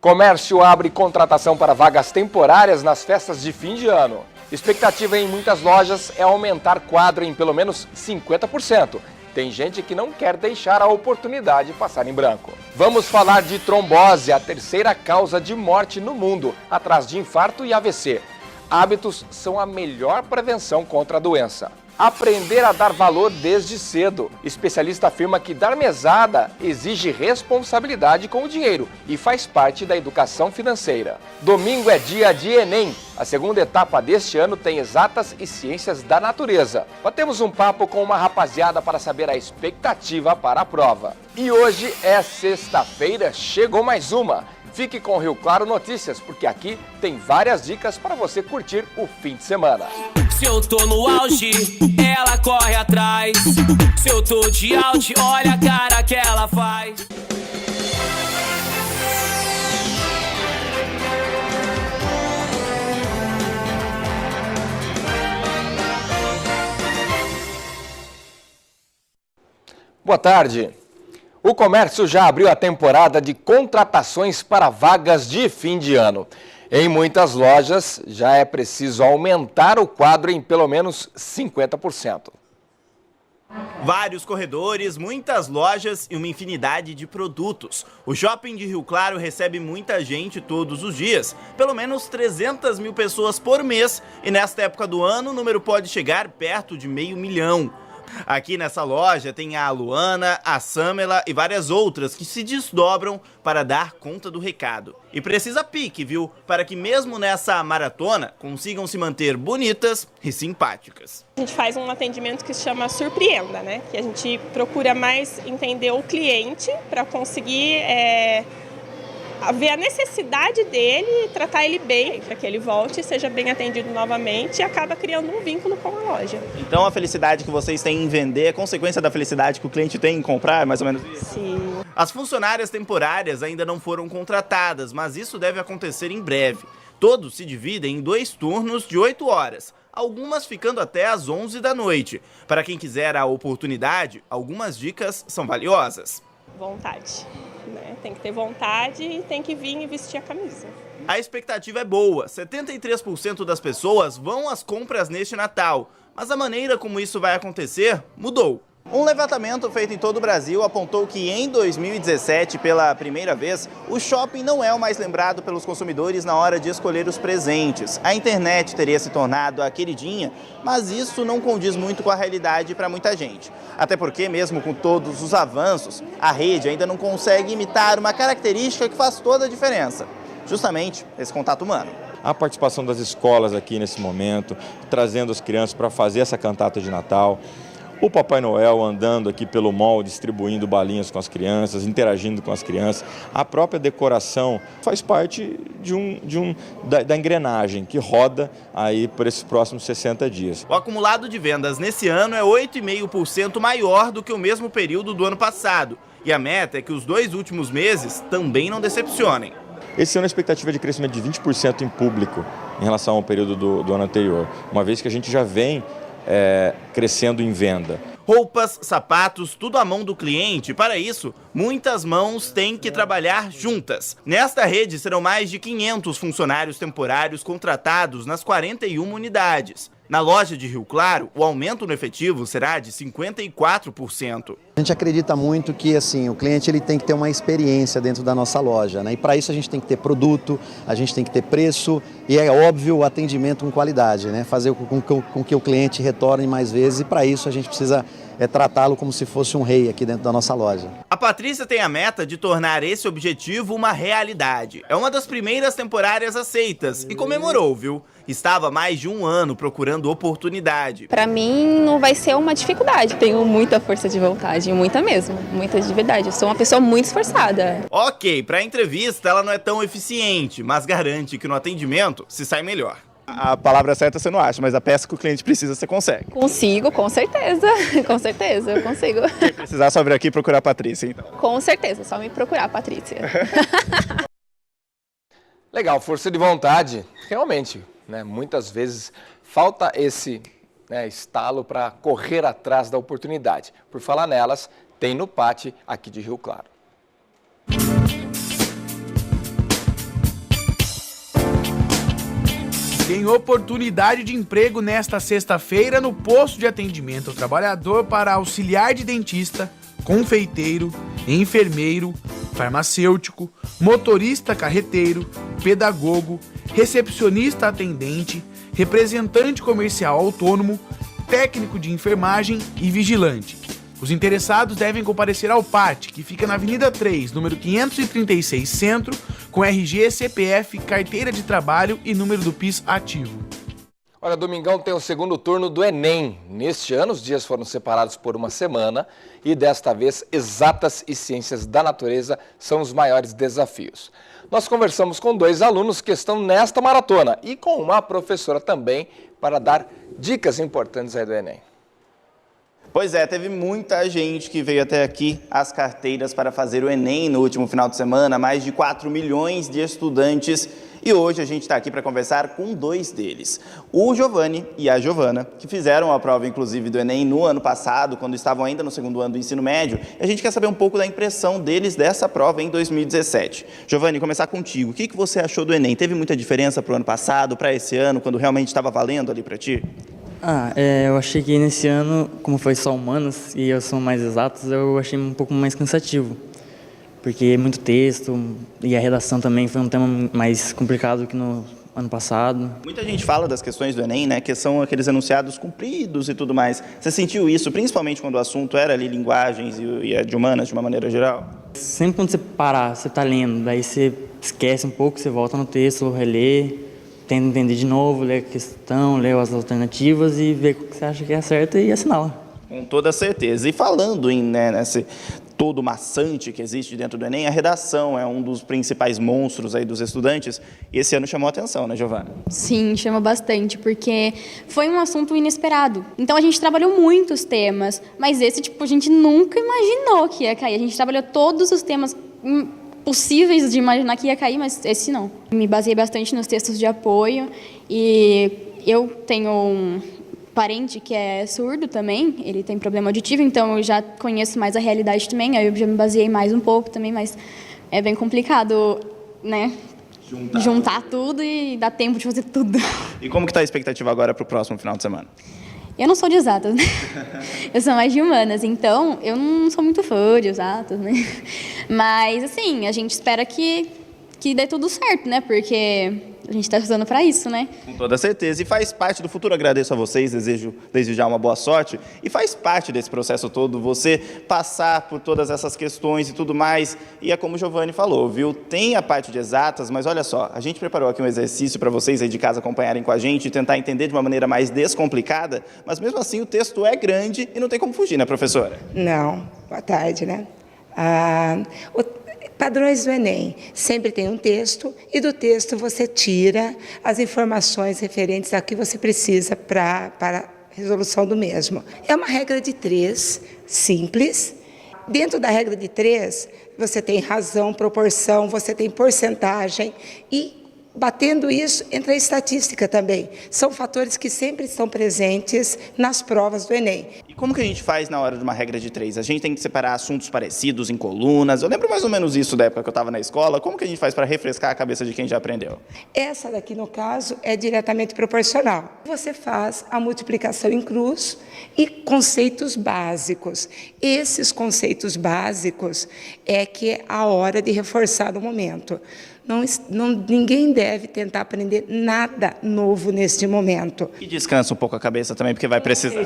Comércio abre contratação para vagas temporárias nas festas de fim de ano. Expectativa em muitas lojas é aumentar quadro em pelo menos 50%. Tem gente que não quer deixar a oportunidade passar em branco. Vamos falar de trombose, a terceira causa de morte no mundo, atrás de infarto e AVC. Hábitos são a melhor prevenção contra a doença. Aprender a dar valor desde cedo. Especialista afirma que dar mesada exige responsabilidade com o dinheiro e faz parte da educação financeira. Domingo é dia de Enem. A segunda etapa deste ano tem exatas e ciências da natureza. Batemos um papo com uma rapaziada para saber a expectativa para a prova. E hoje é sexta-feira, chegou mais uma. Fique com o Rio Claro Notícias, porque aqui tem várias dicas para você curtir o fim de semana. Se eu tô no auge, ela corre atrás. Se eu tô de out, olha a cara que ela faz. Boa tarde. O comércio já abriu a temporada de contratações para vagas de fim de ano. Em muitas lojas, já é preciso aumentar o quadro em pelo menos 50%. Vários corredores, muitas lojas e uma infinidade de produtos. O shopping de Rio Claro recebe muita gente todos os dias, pelo menos 300 mil pessoas por mês. E nesta época do ano, o número pode chegar perto de 500 mil. Aqui nessa loja tem a Luana, a Samela e várias outras que se desdobram para dar conta do recado. E precisa pique, viu? Para que mesmo nessa maratona consigam se manter bonitas e simpáticas. A gente faz um atendimento que se chama Surpreenda, né? Que a gente procura mais entender o cliente para conseguir ver a necessidade dele e tratar ele bem, para que ele volte, seja bem atendido novamente e acaba criando um vínculo com a loja. Então a felicidade que vocês têm em vender é consequência da felicidade que o cliente tem em comprar, mais ou menos isso? Sim. As funcionárias temporárias ainda não foram contratadas, mas isso deve acontecer em breve. Todos se dividem em 2 turnos de 8 horas, algumas ficando até às 11 da noite. Para quem quiser a oportunidade, algumas dicas são valiosas. Vontade, né? Tem que ter vontade e tem que vir e vestir a camisa. A expectativa é boa, 73% das pessoas vão às compras neste Natal, mas a maneira como isso vai acontecer mudou. Um levantamento feito em todo o Brasil apontou que em 2017, pela primeira vez, o shopping não é o mais lembrado pelos consumidores na hora de escolher os presentes. A internet teria se tornado a queridinha, mas isso não condiz muito com a realidade para muita gente. Até porque, mesmo com todos os avanços, a rede ainda não consegue imitar uma característica que faz toda a diferença, justamente esse contato humano. A participação das escolas aqui nesse momento, trazendo as crianças para fazer essa cantata de Natal. O Papai Noel andando aqui pelo mall, distribuindo balinhas com as crianças, interagindo com as crianças. A própria decoração faz parte da engrenagem que roda aí por esses próximos 60 dias. O acumulado de vendas nesse ano é 8,5% maior do que o mesmo período do ano passado. E a meta é que os 2 últimos meses também não decepcionem. Esse ano a expectativa é de crescimento de 20% em público em relação ao período do ano anterior, uma vez que a gente já vem crescendo em venda. Roupas, sapatos, tudo à mão do cliente. Para isso, muitas mãos têm que trabalhar juntas. Nesta rede serão mais de 500 funcionários temporários contratados nas 41 unidades. Na loja de Rio Claro, o aumento no efetivo será de 54%. A gente acredita muito que o cliente ele tem que ter uma experiência dentro da nossa loja, né? E para isso a gente tem que ter produto, a gente tem que ter preço e é óbvio o atendimento com qualidade, né? Fazer com que o cliente retorne mais vezes e para isso a gente precisa tratá-lo como se fosse um rei aqui dentro da nossa loja. A Patrícia tem a meta de tornar esse objetivo uma realidade. É uma das primeiras temporárias aceitas e comemorou, viu? Estava há mais de 1 ano procurando oportunidade. Para mim não vai ser uma dificuldade. Tenho muita força de vontade, muita mesmo, muita de verdade. Eu sou uma pessoa muito esforçada. Ok, para a entrevista ela não é tão eficiente, mas garante que no atendimento se sai melhor. A palavra certa você não acha, mas a peça que o cliente precisa você consegue. Consigo, com certeza. Com certeza, eu consigo. Se precisar, só vir aqui procurar a Patrícia, então. Com certeza, só me procurar, Patrícia. Legal, força de vontade. Realmente, né? Muitas vezes falta esse estalo para correr atrás da oportunidade. Por falar nelas, tem no Pátio aqui de Rio Claro. tem oportunidade de emprego nesta sexta-feira no posto de atendimento ao trabalhador para auxiliar de dentista, confeiteiro, enfermeiro, farmacêutico, motorista carreteiro, pedagogo, recepcionista atendente, representante comercial autônomo, técnico de enfermagem e vigilante. Os interessados devem comparecer ao PAT, que fica na Avenida 3, número 536 Centro, com RG, CPF, carteira de trabalho e número do PIS ativo. Olha, domingão tem o segundo turno do Enem. Neste ano, os dias foram separados por uma semana e desta vez, exatas e ciências da natureza são os maiores desafios. Nós conversamos com 2 alunos que estão nesta maratona e com uma professora também para dar dicas importantes aí do Enem. Pois é, teve muita gente que veio até aqui às carteiras para fazer o Enem no último final de semana, mais de 4 milhões de estudantes. E hoje a gente está aqui para conversar com 2 deles, o Giovanni e a Giovana, que fizeram a prova, inclusive, do Enem no ano passado, quando estavam ainda no segundo ano do ensino médio. E a gente quer saber um pouco da impressão deles dessa prova em 2017. Giovanni, começar contigo. O que você achou do Enem? Teve muita diferença para o ano passado, para esse ano, quando realmente estava valendo ali para ti? Eu achei que nesse ano, como foi só humanas e eu sou mais exatos, eu achei um pouco mais cansativo. Porque é muito texto e a redação também foi um tema mais complicado que no ano passado. Muita gente fala das questões do Enem, né, que são aqueles enunciados compridos e tudo mais. Você sentiu isso, principalmente quando o assunto era ali linguagens e de humanas, de uma maneira geral? Sempre quando você parar, você está lendo, daí você esquece um pouco, você volta no texto, relê, tenta entender de novo, lê a questão, lê as alternativas e vê o que você acha que é certo e assinala. Com toda certeza. E falando nesse todo maçante que existe dentro do Enem, a redação é um dos principais monstros aí dos estudantes. E esse ano chamou a atenção, né, Giovana? Sim, chama bastante, porque foi um assunto inesperado. Então a gente trabalhou muitos temas, mas esse, a gente nunca imaginou que ia cair. A gente trabalhou todos os temas possíveis de imaginar que ia cair, mas esse não. Me baseei bastante nos textos de apoio e eu tenho um parente que é surdo também, ele tem problema auditivo, então eu já conheço mais a realidade também, aí eu já me baseei mais um pouco também, mas é bem complicado, né? Juntar tudo e dar tempo de fazer tudo. E como que está a expectativa agora para o próximo final de semana? Eu não sou de exatas, né? Eu sou mais de humanas, então eu não sou muito fã de exatas, né? Mas, assim, a gente espera que dê tudo certo, né? Porque a gente está estudando para isso, né? Com toda certeza. E faz parte do futuro. Agradeço a vocês, desejo desde já uma boa sorte. E faz parte desse processo todo você passar por todas essas questões e tudo mais. E é como o Giovanni falou, viu? Tem a parte de exatas, mas olha só, a gente preparou aqui um exercício para vocês aí de casa acompanharem com a gente e tentar entender de uma maneira mais descomplicada, mas mesmo assim o texto é grande e não tem como fugir, né, professora? Não. Boa tarde, né? Padrões do Enem. Sempre tem um texto e do texto você tira as informações referentes ao que você precisa para a resolução do mesmo. É uma regra de 3, simples. Dentro da regra de 3, você tem razão, proporção, você tem porcentagem e, batendo isso, entra a estatística também. São fatores que sempre estão presentes nas provas do Enem. E como que a gente faz na hora de uma regra de 3? A gente tem que separar assuntos parecidos em colunas. Eu lembro mais ou menos isso da época que eu estava na escola. Como que a gente faz para refrescar a cabeça de quem já aprendeu? Essa daqui, no caso, é diretamente proporcional. Você faz a multiplicação em cruz e conceitos básicos. Esses conceitos básicos é que é a hora de reforçar no momento. Ninguém deve tentar aprender nada novo neste momento. E descansa um pouco a cabeça também, porque vai precisar.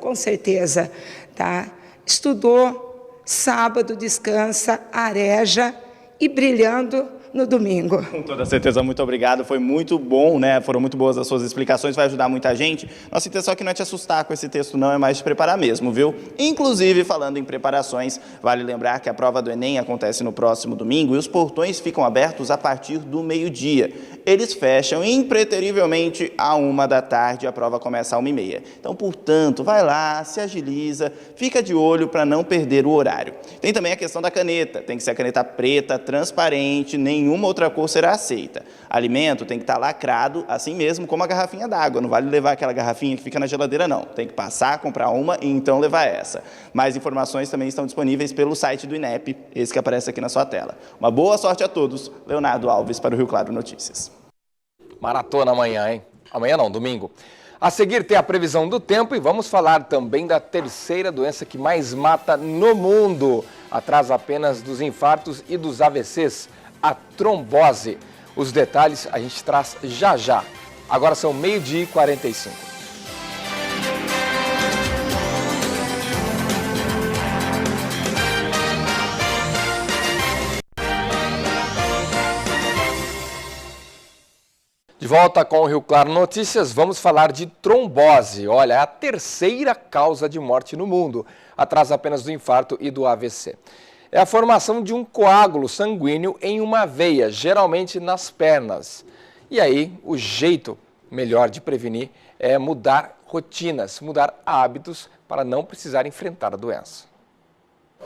Com certeza. Tá? Estudou, sábado descansa, areja e brilhando no domingo. Com toda certeza, muito obrigado. Foi muito bom, né? Foram muito boas as suas explicações, vai ajudar muita gente. Nossa intenção aqui não é te assustar com esse texto, não, é mais te preparar mesmo, viu? Inclusive, falando em preparações, vale lembrar que a prova do Enem acontece no próximo domingo e os portões ficam abertos a partir do meio-dia. Eles fecham impreterivelmente à 13h, a prova começa às 13h30. Então, portanto, vai lá, se agiliza, fica de olho para não perder o horário. Tem também a questão da caneta, tem que ser a caneta preta, transparente, nenhuma outra cor será aceita. Alimento tem que estar lacrado, assim mesmo como a garrafinha d'água. Não vale levar aquela garrafinha que fica na geladeira, não. Tem que passar, comprar uma e então levar essa. Mais informações também estão disponíveis pelo site do INEP, esse que aparece aqui na sua tela. Uma boa sorte a todos. Leonardo Alves para o Rio Claro Notícias. Maratona amanhã, hein? Amanhã não, domingo. A seguir tem a previsão do tempo e vamos falar também da terceira doença que mais mata no mundo, atrás apenas dos infartos e dos AVCs, a trombose. Os detalhes a gente traz já já. Agora são 12h45. De volta com o Rio Claro Notícias, vamos falar de trombose. Olha, é a terceira causa de morte no mundo, atrás apenas do infarto e do AVC. É a formação de um coágulo sanguíneo em uma veia, geralmente nas pernas. E aí, o jeito melhor de prevenir é mudar rotinas, mudar hábitos para não precisar enfrentar a doença.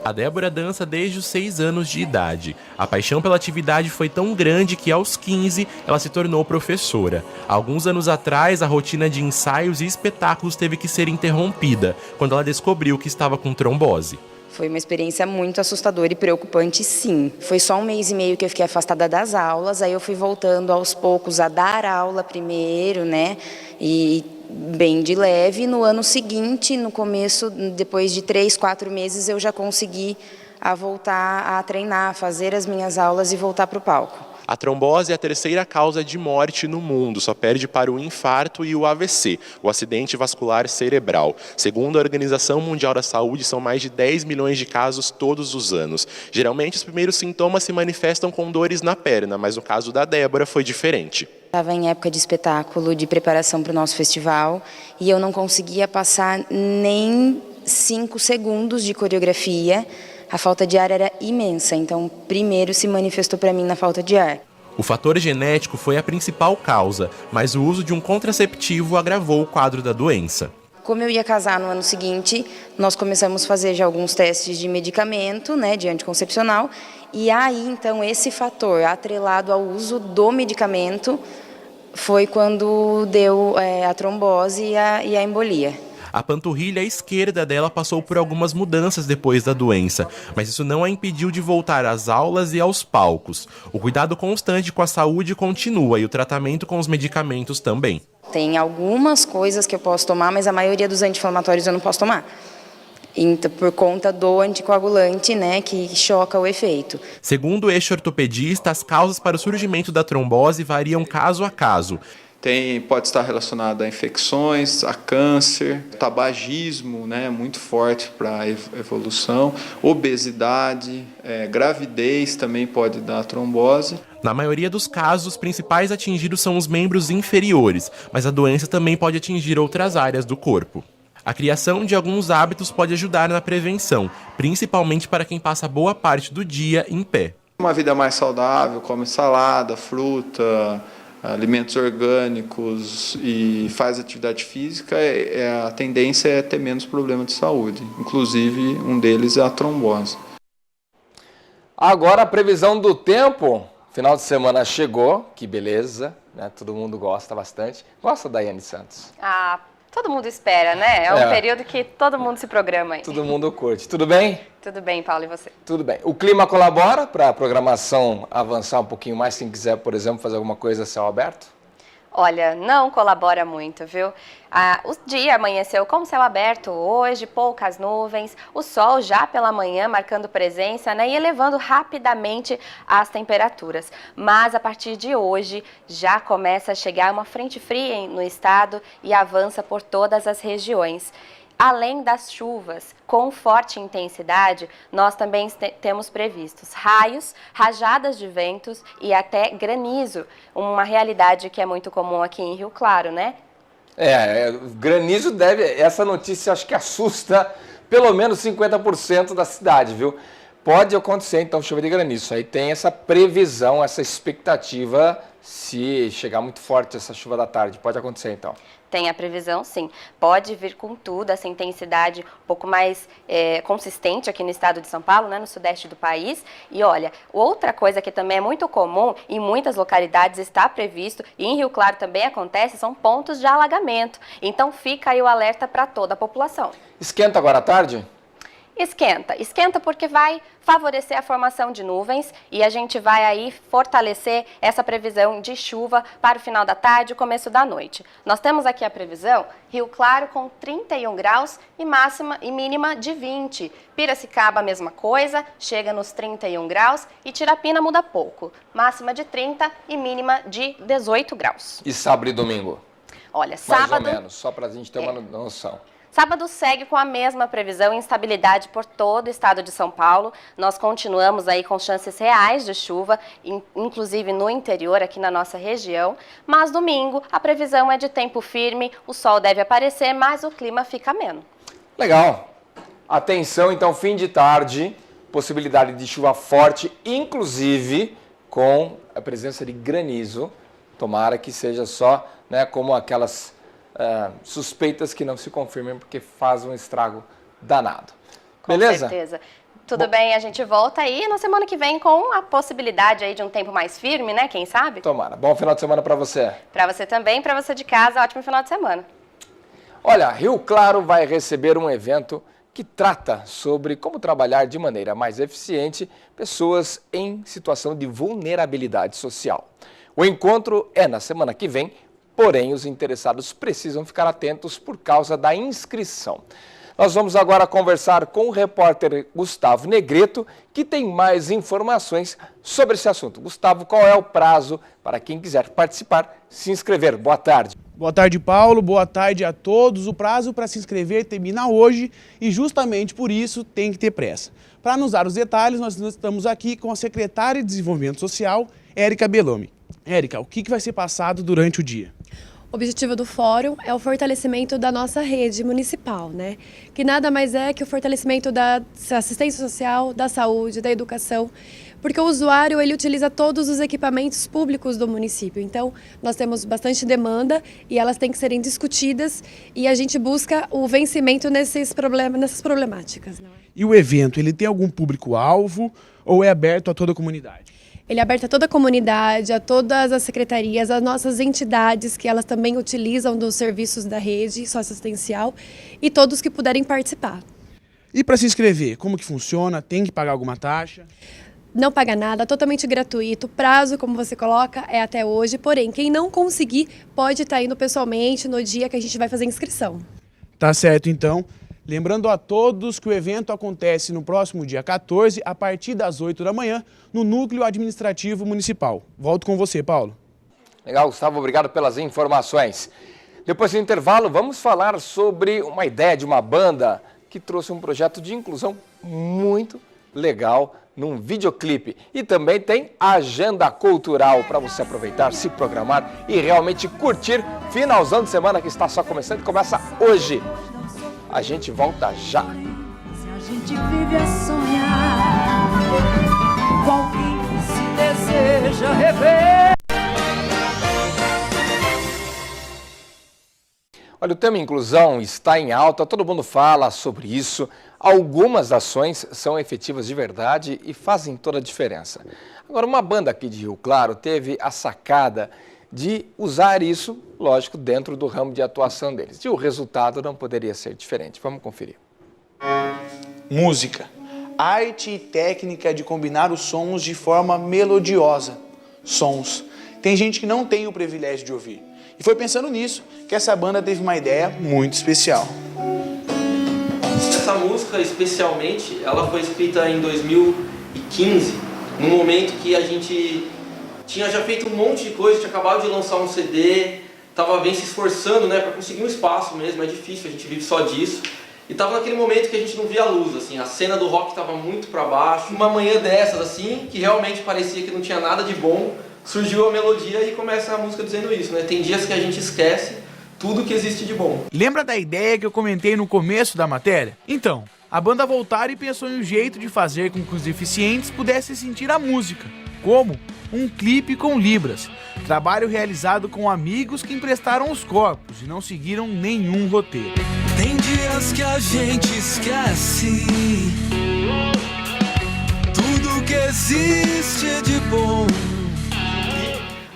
A Débora dança desde os 6 anos de idade. A paixão pela atividade foi tão grande que aos 15 ela se tornou professora. Alguns anos atrás, a rotina de ensaios e espetáculos teve que ser interrompida, quando ela descobriu que estava com trombose. Foi uma experiência muito assustadora e preocupante, sim. Foi só 1 mês e meio que eu fiquei afastada das aulas, aí eu fui voltando aos poucos a dar aula primeiro, né? E bem de leve. No ano seguinte, no começo, depois de 3, 4 meses, eu já consegui voltar a treinar, fazer as minhas aulas e voltar para o palco. A trombose é a terceira causa de morte no mundo, só perde para o infarto e o AVC, o acidente vascular cerebral. Segundo a Organização Mundial da Saúde, são mais de 10 milhões de casos todos os anos. Geralmente, os primeiros sintomas se manifestam com dores na perna, mas no caso da Débora foi diferente. Estava em época de espetáculo, de preparação para o nosso festival, e eu não conseguia passar nem 5 segundos de coreografia. A falta de ar era imensa, então primeiro se manifestou para mim na falta de ar. O fator genético foi a principal causa, mas o uso de um contraceptivo agravou o quadro da doença. Como eu ia casar no ano seguinte, nós começamos a fazer já alguns testes de medicamento, né, de anticoncepcional, e aí então esse fator atrelado ao uso do medicamento foi quando deu a trombose e a embolia. A panturrilha esquerda dela passou por algumas mudanças depois da doença, mas isso não a impediu de voltar às aulas e aos palcos. O cuidado constante com a saúde continua e o tratamento com os medicamentos também. Tem algumas coisas que eu posso tomar, mas a maioria dos anti-inflamatórios eu não posso tomar. Então, por conta do anticoagulante, né, que choca o efeito. Segundo o ex-ortopedista, as causas para o surgimento da trombose variam caso a caso. Pode estar relacionado a infecções, a câncer, tabagismo, né, muito forte para a evolução, obesidade, gravidez também pode dar trombose. Na maioria dos casos, os principais atingidos são os membros inferiores, mas a doença também pode atingir outras áreas do corpo. A criação de alguns hábitos pode ajudar na prevenção, principalmente para quem passa boa parte do dia em pé. Uma vida mais saudável, come salada, fruta, alimentos orgânicos e faz atividade física, a tendência é ter menos problema de saúde. Inclusive, um deles é a trombose. Agora a previsão do tempo. Final de semana chegou, que beleza, né? Todo mundo gosta bastante. Gosta, Daiane Santos? Todo mundo espera, né? É um período que todo mundo se programa aí. Todo mundo curte. Tudo bem? Tudo bem, Paulo, e você? Tudo bem. O clima colabora para a programação avançar um pouquinho mais, quem quiser, por exemplo, fazer alguma coisa a céu aberto? Olha, não colabora muito, viu? O dia amanheceu com céu aberto hoje, poucas nuvens, o sol já pela manhã marcando presença, né, e elevando rapidamente as temperaturas. Mas a partir de hoje já começa a chegar uma frente fria no estado e avança por todas as regiões. Além das chuvas com forte intensidade, nós também temos previstos raios, rajadas de ventos e até granizo, uma realidade que é muito comum aqui em Rio Claro, né? Granizo essa notícia acho que assusta pelo menos 50% da cidade, viu? Pode acontecer então chuva de granizo, aí tem essa previsão, essa expectativa, se chegar muito forte essa chuva da tarde, pode acontecer então. Tem a previsão, sim. Pode vir com tudo, essa intensidade um pouco mais consistente aqui no estado de São Paulo, né, no sudeste do país. E olha, outra coisa que também é muito comum, em muitas localidades está previsto, e em Rio Claro também acontece, são pontos de alagamento. Então fica aí o alerta para toda a população. Esquenta agora à tarde? Esquenta. Esquenta porque vai favorecer a formação de nuvens e a gente vai aí fortalecer essa previsão de chuva para o final da tarde e o começo da noite. Nós temos aqui a previsão Rio Claro com 31 graus e máxima e mínima de 20. Piracicaba a mesma coisa, chega nos 31 graus e Tirapina muda pouco. Máxima de 30 e mínima de 18 graus. E sábado e domingo? Olha, sábado... Mais ou menos, só para a gente ter uma noção. Sábado segue com a mesma previsão e instabilidade por todo o estado de São Paulo. Nós continuamos aí com chances reais de chuva, inclusive no interior, aqui na nossa região. Mas domingo a previsão é de tempo firme, o sol deve aparecer, mas o clima fica ameno. Legal. Atenção, então, fim de tarde, possibilidade de chuva forte, inclusive com a presença de granizo. Tomara que seja só, né, como aquelas... suspeitas que não se confirmem porque faz um estrago danado. Beleza? Com certeza. Tudo bem, a gente volta aí na semana que vem com a possibilidade aí de um tempo mais firme, né? Quem sabe? Tomara. Bom final de semana para você. Para você também, para você de casa, ótimo final de semana. Olha, Rio Claro vai receber um evento que trata sobre como trabalhar de maneira mais eficiente pessoas em situação de vulnerabilidade social. O encontro é na semana que vem, porém, os interessados precisam ficar atentos por causa da inscrição. Nós vamos agora conversar com o repórter Gustavo Negreto, que tem mais informações sobre esse assunto. Gustavo, qual é o prazo para quem quiser participar, se inscrever? Boa tarde. Boa tarde, Paulo. Boa tarde a todos. O prazo para se inscrever termina hoje e justamente por isso tem que ter pressa. Para nos dar os detalhes, nós estamos aqui com a secretária de Desenvolvimento Social, Érica Bellomi. Érica, o que vai ser passado durante o dia? O objetivo do fórum é o fortalecimento da nossa rede municipal, né? Que nada mais é que o fortalecimento da assistência social, da saúde, da educação, porque o usuário ele utiliza todos os equipamentos públicos do município. Então, nós temos bastante demanda e elas têm que serem discutidas e a gente busca o vencimento nessas problemáticas. Né? E o evento, ele tem algum público-alvo ou é aberto a toda a comunidade? Ele é aberto a toda a comunidade, a todas as secretarias, as nossas entidades que elas também utilizam dos serviços da rede socioassistencial e todos que puderem participar. E para se inscrever, como que funciona? Tem que pagar alguma taxa? Não paga nada, totalmente gratuito. O prazo, como você coloca, é até hoje. Porém, quem não conseguir pode estar indo pessoalmente no dia que a gente vai fazer a inscrição. Tá certo, então. Lembrando a todos que o evento acontece no próximo dia 14, a partir das 8 da manhã, no Núcleo Administrativo Municipal. Volto com você, Paulo. Legal, Gustavo, obrigado pelas informações. Depois do intervalo, vamos falar sobre uma ideia de uma banda que trouxe um projeto de inclusão muito legal num videoclipe. E também tem agenda cultural para você aproveitar, se programar e realmente curtir finalzão de semana que está só começando e começa hoje. A gente volta já. Se a gente vive a sonhar, com quem se deseja rever. Olha, o tema inclusão está em alta, todo mundo fala sobre isso. Algumas ações são efetivas de verdade e fazem toda a diferença. Agora, uma banda aqui de Rio Claro teve a sacada de usar isso, lógico, dentro do ramo de atuação deles. E o resultado não poderia ser diferente. Vamos conferir. Música. Arte e técnica de combinar os sons de forma melodiosa. Sons. Tem gente que não tem o privilégio de ouvir. E foi pensando nisso que essa banda teve uma ideia muito especial. Essa música, especialmente, ela foi escrita em 2015, num momento que a gente tinha já feito um monte de coisa, tinha acabado de lançar um CD, estava bem se esforçando, né, para conseguir um espaço mesmo, é difícil, a gente vive só disso. E estava naquele momento que a gente não via a luz, assim, a cena do rock estava muito para baixo. Uma manhã dessas, assim, que realmente parecia que não tinha nada de bom, surgiu a melodia e começa a música dizendo isso, né? Tem dias que a gente esquece tudo que existe de bom. Lembra da ideia que eu comentei no começo da matéria? Então, a banda voltaram e pensou em um jeito de fazer com que os deficientes pudessem sentir a música. Como? Um clipe com libras. Trabalho realizado com amigos que emprestaram os corpos e não seguiram nenhum roteiro. Tem dias que a gente esquece tudo que existe de bom.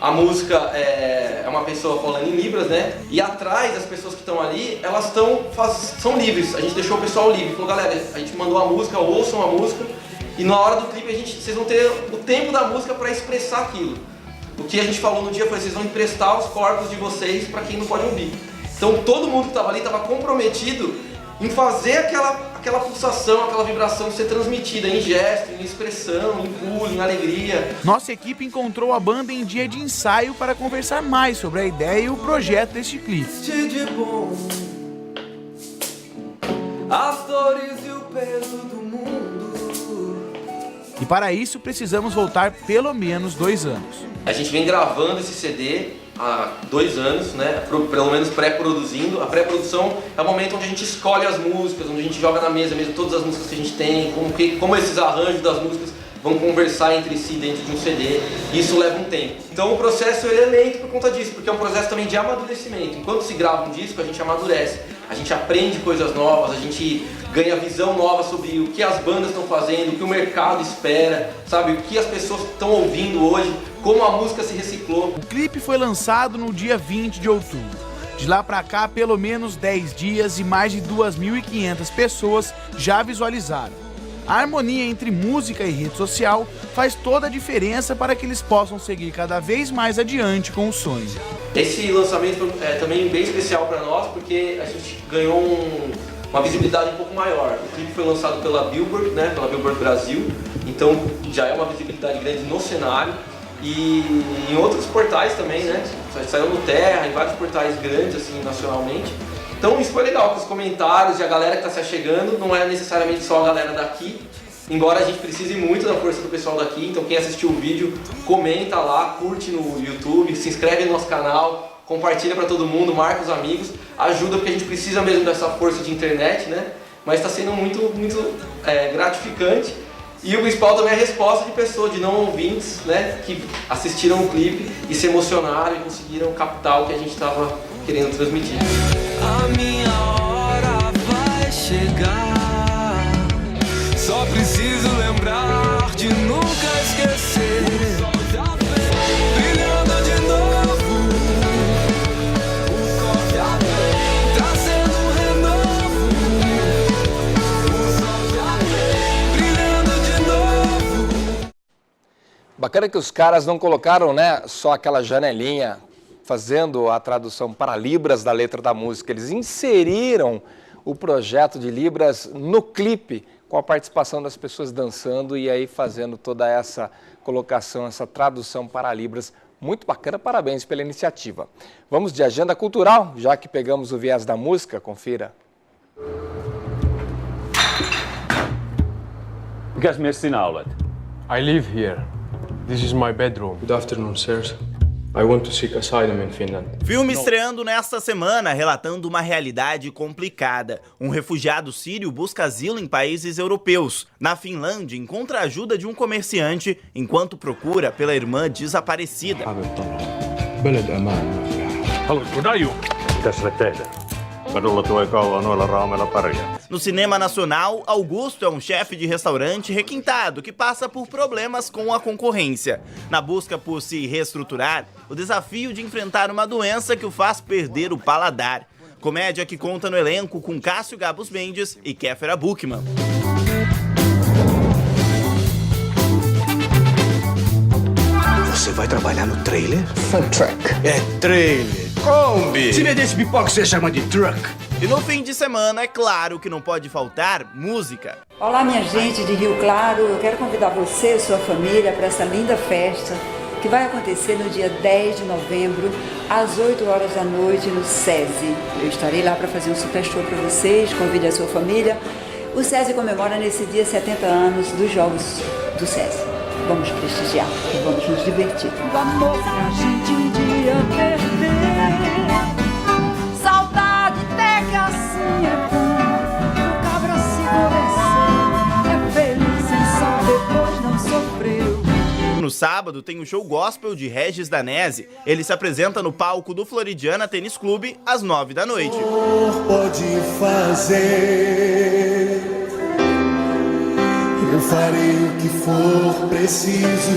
A música é uma pessoa falando em Libras, né? E atrás, as pessoas que estão ali, elas são livres. A gente deixou o pessoal livre. Falou, galera, a gente mandou a música, ouçam a música. E na hora do clipe, vocês vão ter o tempo da música para expressar aquilo. O que a gente falou no dia foi, vocês vão emprestar os corpos de vocês para quem não pode ouvir. Então todo mundo que estava ali estava comprometido em fazer aquela pulsação, aquela vibração ser transmitida em gesto, em expressão, em pulo, em alegria. Nossa equipe encontrou a banda em dia de ensaio para conversar mais sobre a ideia e o projeto deste clipe. As dores e o peso do mundo. E para isso precisamos voltar pelo menos 2 anos. A gente vem gravando esse CD há 2 anos, né? Pelo menos pré-produzindo. A pré-produção é o momento onde a gente escolhe as músicas, onde a gente joga na mesa mesmo todas as músicas que a gente tem, como esses arranjos das músicas vão conversar entre si dentro de um CD. Isso leva um tempo. Então o processo ele é lento por conta disso, porque é um processo também de amadurecimento. Enquanto se grava um disco, a gente amadurece. A gente aprende coisas novas, a gente ganha visão nova sobre o que as bandas estão fazendo, o que o mercado espera, sabe? O que as pessoas estão ouvindo hoje, como a música se reciclou. O clipe foi lançado no dia 20 de outubro. De lá pra cá, pelo menos 10 dias e mais de 2.500 pessoas já visualizaram. A harmonia entre música e rede social faz toda a diferença para que eles possam seguir cada vez mais adiante com o sonho. Esse lançamento é também bem especial para nós, porque a gente ganhou uma visibilidade um pouco maior. O clipe foi lançado pela Billboard, né, pela Billboard Brasil, então já é uma visibilidade grande no cenário. E em outros portais também, né? Saiu no Terra, em vários portais grandes, assim, nacionalmente. Então isso foi legal, com os comentários e a galera que está se achegando, não é necessariamente só a galera daqui, embora a gente precise muito da força do pessoal daqui, então quem assistiu o vídeo, comenta lá, curte no YouTube, se inscreve no nosso canal, compartilha para todo mundo, marca os amigos, ajuda porque a gente precisa mesmo dessa força de internet, né? Mas está sendo muito gratificante. E o principal também é a resposta de pessoas, de não ouvintes, né, que assistiram o clipe e se emocionaram e conseguiram captar o que a gente estava querendo transmitir. A minha hora vai chegar, só preciso lembrar de nunca esquecer. Brilhando de novo, o sol já vem, trazendo um renovo. O sol já vem, brilhando de novo. Bacana que os caras não colocaram, né, só aquela janelinha fazendo a tradução para Libras da letra da música. Eles inseriram o projeto de Libras no clipe, com a participação das pessoas dançando e aí fazendo toda essa colocação, essa tradução para Libras. Muito bacana, parabéns pela iniciativa. Vamos de agenda cultural, já que pegamos o viés da música, confira. Gasmestin outlet. I live here. This is my bedroom. Good afternoon, sirs. I want to seek asylum in Finland. Filme estreando nesta semana, relatando uma realidade complicada. Um refugiado sírio busca asilo em países europeus. Na Finlândia, encontra a ajuda de um comerciante enquanto procura pela irmã desaparecida. No cinema nacional, Augusto é um chefe de restaurante requintado que passa por problemas com a concorrência. Na busca por se reestruturar, o desafio de enfrentar uma doença que o faz perder o paladar. Comédia que conta no elenco com Cássio Gabus Mendes e Kéfera Buchmann. Você vai trabalhar no trailer? Food truck. É trailer. Kombi. Se vê desse pipoca, você chama de truck. E no fim de semana, é claro que não pode faltar música. Olá, minha gente de Rio Claro. Eu quero convidar você e sua família para essa linda festa que vai acontecer no dia 10 de novembro, às 8 horas da noite, no SESI. Eu estarei lá para fazer um super show para vocês. Convide a sua família. O SESI comemora nesse dia 70 anos dos Jogos do SESI. Vamos prestigiar e vamos nos divertir. O amor que a gente um dia perder. Saudade até que assim é bom. O cabra se conversar. É feliz sem saber, pois não sofreu. No sábado tem o show gospel de Regis Danese. Ele se apresenta no palco do Floridiana Tênis Clube às 9 da noite. Pode fazer, eu farei o que for preciso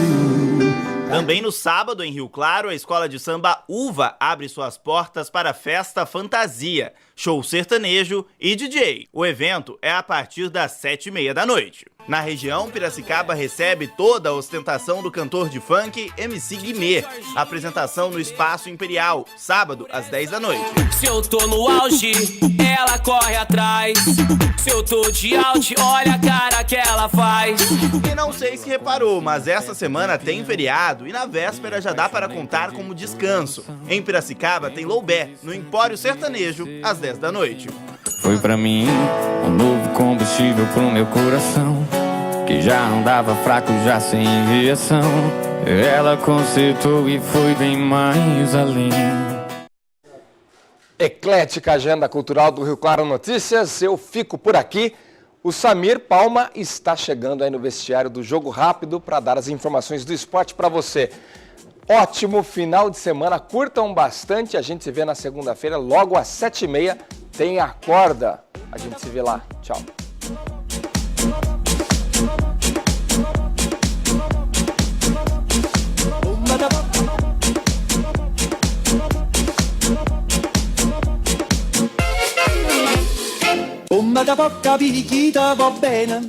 Também no sábado, em Rio Claro, a escola de samba Uva abre suas portas para a Festa Fantasia, show sertanejo e DJ. O evento é a partir das 7h30 da noite. Na região, Piracicaba recebe toda a ostentação do cantor de funk MC Guimê. Apresentação no Espaço Imperial, sábado, às 10 da noite. Se eu tô no auge, ela corre atrás. Se eu tô de out, olha a cara que ela faz. E não sei se reparou, mas essa semana tem feriado e na véspera já dá para contar como descanso. Em Piracicaba tem Loubé, no Empório Sertanejo, às 10 da noite. Foi pra mim um novo combustível pro meu coração, que já andava fraco, já sem injeção. Ela consertou e foi bem mais além. Eclética agenda cultural do Rio Claro Notícias, eu fico por aqui. O Samir Palma está chegando aí no vestiário do Jogo Rápido para dar as informações do esporte para você. Ótimo final de semana, curtam bastante, a gente se vê na segunda-feira, logo às 7h30, tem Acorda. A gente se vê lá, tchau. Bomba da porca picchita va bene,